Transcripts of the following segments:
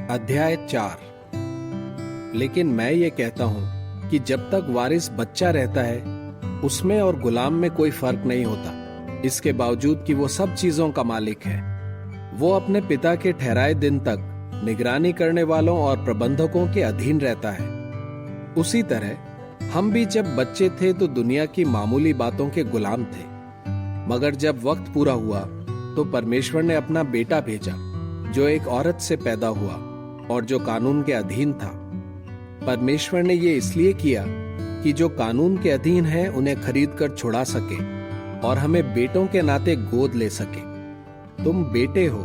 अध्याय 4। लेकिन मैं ये कहता हूं कि जब तक वारिस बच्चा रहता है उसमें और गुलाम में कोई फर्क नहीं होता, इसके बावजूद कि वो सब चीजों का मालिक है। वो अपने पिता के ठहराए दिन तक निगरानी करने वालों और प्रबंधकों के अधीन रहता है। उसी तरह हम भी जब बच्चे थे तो दुनिया की मामूली बातों के गुलाम थे, मगर जब वक्त पूरा हुआ तो परमेश्वर ने अपना बेटा भेजा जो एक औरत से पैदा हुआ और जो कानून के अधीन था। परमेश्वर ने ये इसलिए किया कि जो कानून के अधीन है उन्हें खरीद कर छुड़ा सके और हमें बेटों के नाते गोद ले सके। तुम बेटे हो,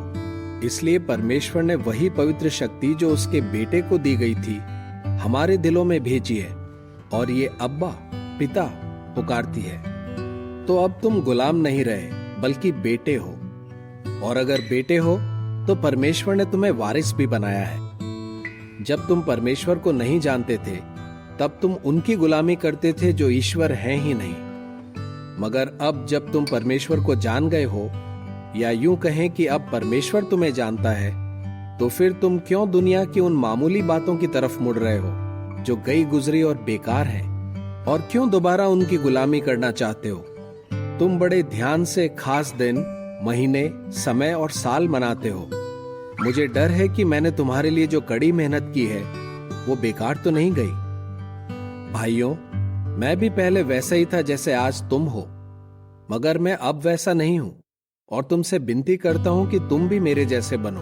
इसलिए परमेश्वर ने वही पवित्र शक्ति जो उसके बेटे को दी गई थी हमारे दिलों में भेजी है, और ये अब्बा पिता पुकारती है। तो अब तुम गुलाम नहीं रहे बल्कि बेटे हो, और अगर बेटे हो तो परमेश्वर ने तुम्हें वारिस भी बनाया है। जब तुम परमेश्वर को नहीं जानते थे तब तुम उनकी गुलामी करते थे जो ईश्वर हैं ही नहीं। मगर अब जब तुम परमेश्वर को जान गए हो, या यूं कहें कि अब परमेश्वर तुम्हें जानता है, तो फिर तुम क्यों दुनिया की उन मामूली बातों की तरफ मुड़ रहे हो जो गई गुजरी और बेकार है, और क्यों दोबारा उनकी गुलामी करना चाहते हो? तुम बड़े ध्यान से खास दिन, महीने, समय और साल मनाते हो। मुझे डर है कि मैंने तुम्हारे लिए जो कड़ी मेहनत की है वो बेकार तो नहीं गई। भाइयों, मैं भी पहले वैसा ही था जैसे आज तुम हो, मगर मैं अब वैसा नहीं हूं, और तुमसे विनती करता हूं कि तुम भी मेरे जैसे बनो।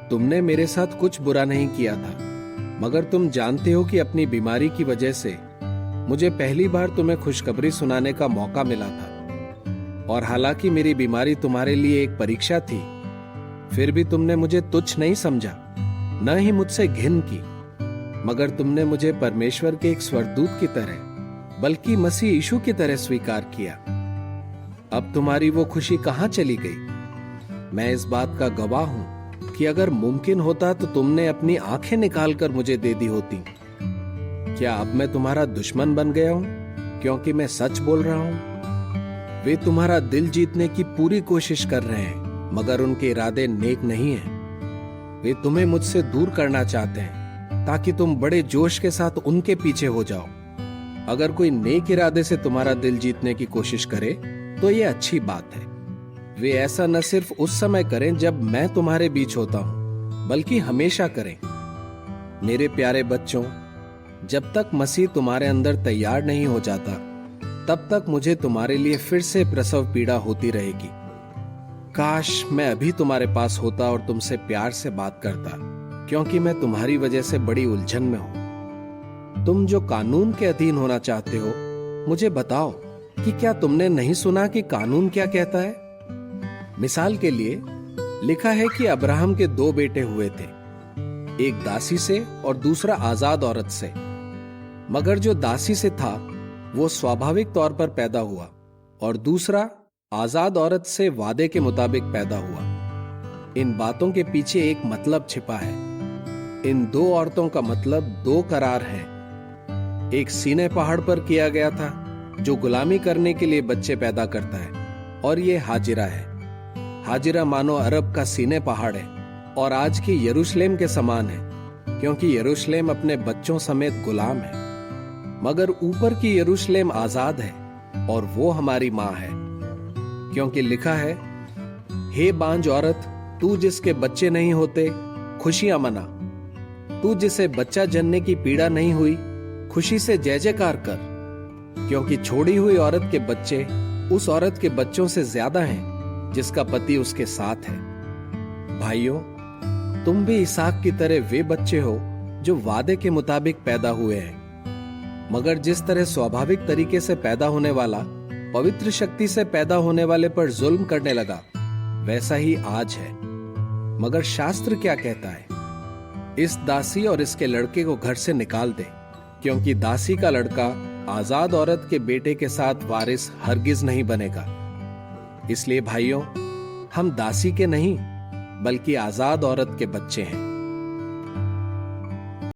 तुमने मेरे साथ कुछ बुरा नहीं किया था, मगर तुम जानते हो कि अपनी बीमारी की वजह से मुझे पहली बार तुम्हें खुशखबरी सुनाने का मौका मिला था। और हालांकि मेरी बीमारी तुम्हारे लिए एक परीक्षा थी, फिर भी तुमने मुझे तुच्छ नहीं समझा, न ही मुझसे घिन की, मगर तुमने मुझे परमेश्वर के एक स्वर्गदूत की तरह, बल्कि मसीह यीशु की तरह स्वीकार किया। अब तुम्हारी वो खुशी कहां चली गई? मैं इस बात का गवाह हूं कि अगर मुमकिन होता तो तुमने अपनी आंखें निकालकर मुझे दे दी होती। क्या अब मैं तुम्हारा दुश्मन बन गया हूं क्योंकि मैं सच बोल रहा हूं? वे तुम्हारा दिल जीतने की पूरी कोशिश कर रहे हैं, मगर उनके इरादे नेक नहीं हैं। वे तुम्हें मुझसे दूर करना चाहते हैं ताकि तुम बड़े जोश के साथ उनके पीछे हो जाओ। अगर कोई नेक इरादे से तुम्हारा दिल जीतने की कोशिश करे तो ये अच्छी बात है। वे ऐसा न सिर्फ उस समय करें जब मैं तुम्हारे बीच होता हूं, बल्कि हमेशा करें। मेरे प्यारे बच्चों, जब तक मसीह तुम्हारे अंदर तैयार नहीं हो जाता तब तक मुझे तुम्हारे लिए फिर से प्रसव पीड़ा होती रहेगी। काश मैं अभी तुम्हारे पास होता और तुमसे प्यार से बात करता, क्योंकि मैं तुम्हारी वजह से बड़ी उलझन में हूं। तुम जो कानून के अधीन होना चाहते हो, मुझे बताओ कि क्या तुमने नहीं सुना कि कानून क्या कहता है? मिसाल के लिए लिखा है कि अब्राहम के 2 बेटे हुए थे, एक दासी से और दूसरा आजाद औरत से। मगर जो दासी से था वो स्वाभाविक तौर पर पैदा हुआ, और दूसरा आजाद औरत से वादे के मुताबिक पैदा हुआ। इन बातों के पीछे एक मतलब छिपा है। इन 2 औरतों का मतलब 2 करार हैं। एक सीने पहाड़ पर किया गया था जो गुलामी करने के लिए बच्चे पैदा करता है, और ये हाजिरा है। हाजिरा मानो अरब का सीने पहाड़ है और आज की यरूशलेम के समान है, क्योंकि यरूशलेम अपने बच्चों समेत गुलाम है। मगर ऊपर की यरूशलेम आजाद है, और वो हमारी माँ है, क्योंकि लिखा है, हे बांझ औरत, तू जिसके बच्चे नहीं होते खुशियां मना, तू जिसे बच्चा जनने की पीड़ा नहीं हुई खुशी से जय जयकार कर, क्योंकि छोड़ी हुई औरत के बच्चे उस औरत के बच्चों से ज्यादा हैं जिसका पति उसके साथ है। भाइयों, तुम भी इसहाक की तरह वे बच्चे हो जो वादे के मुताबिक पैदा हुए हैं। मगर जिस तरह स्वाभाविक तरीके से पैदा होने वाला पवित्र शक्ति से पैदा होने वाले पर जुल्म करने लगा, वैसा ही आज है। मगर शास्त्र क्या कहता है? इस दासी और इसके लड़के को घर से निकाल दे, क्योंकि दासी का लड़का आजाद औरत के बेटे के साथ वारिस हरगिज नहीं बनेगा। इसलिए भाइयों, हम दासी के नहीं बल्कि आजाद औरत के बच्चे हैं।